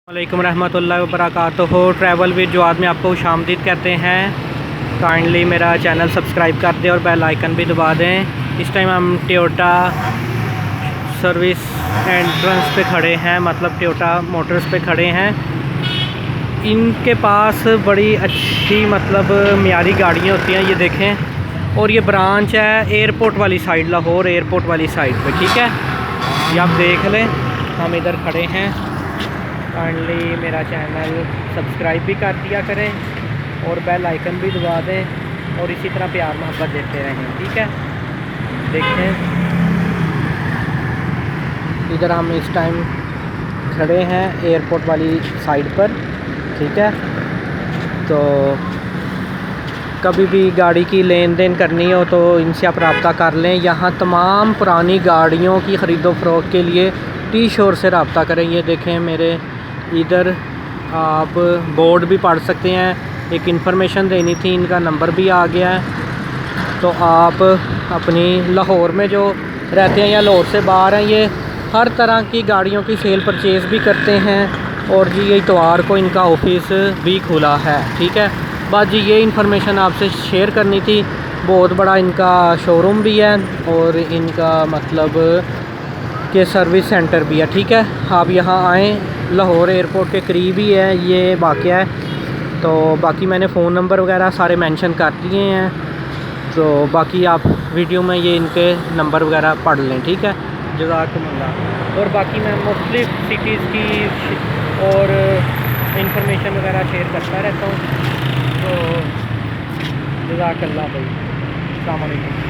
वालेकुम रहमतुल्लाहि व बरकातुहू। ट्रैवल विद जवाद में आपको खुशामदीद कहते हैं। काइंडली मेरा चैनल सब्सक्राइब कर दें और बेल आइकन भी दबा दें। इस टाइम हम टोयोटा सर्विस एंट्रेंस पे खड़े हैं, मतलब टोयोटा मोटर्स पे खड़े हैं। इनके पास बड़ी अच्छी मतलब मियारी गाड़ियाँ होती हैं, ये देखें। और ये ब्रांच है एयरपोर्ट वाली साइड, लाहौर एयरपोर्ट वाली साइड पे, ठीक है। ये आप देख लें, हम इधर खड़े हैं। काइंडली मेरा चैनल सब्सक्राइब भी कर दिया करें और बेल आइकन भी दबा दें और इसी तरह प्यार मोहब्बत देते रहें, ठीक है। देखें, इधर हम इस टाइम खड़े हैं एयरपोर्ट वाली साइड पर, ठीक है। तो कभी भी गाड़ी की लेन देन करनी हो तो इनसे आप रब्ता कर लें। यहाँ तमाम पुरानी गाड़ियों की ख़रीदो फ़रोख्त के लिए टी शोर से रब्ता करें। ये देखें, मेरे इधर आप बोर्ड भी पढ़ सकते हैं। एक इन्फॉर्मेशन देनी थी, इनका नंबर भी आ गया है। तो आप अपनी लाहौर में जो रहते हैं या लाहौर से बाहर हैं, ये हर तरह की गाड़ियों की सेल परचेज़ भी करते हैं। और जी ये इतवार को इनका ऑफिस भी खुला है, ठीक है। बस जी ये इन्फॉर्मेशन आपसे शेयर करनी थी। बहुत बड़ा इनका शोरूम भी है और इनका मतलब कि सर्विस सेंटर भी है, ठीक है। आप यहाँ आएँ, लाहौर एयरपोर्ट के करीब ही है ये वाक़या है। तो बाकी मैंने फ़ोन नंबर वगैरह सारे मेंशन कर दिए हैं। तो बाकी आप वीडियो में ये इनके नंबर वगैरह पढ़ लें, ठीक है। जज़ाकुमुल्लाह। और बाकी मैं मुख्तलिफ़ सिटीज़ की और इंफॉर्मेशन वगैरह शेयर करता रहता हूँ। तो जज़ाकल्लाह भाई, अस्सलाम वालेकुम।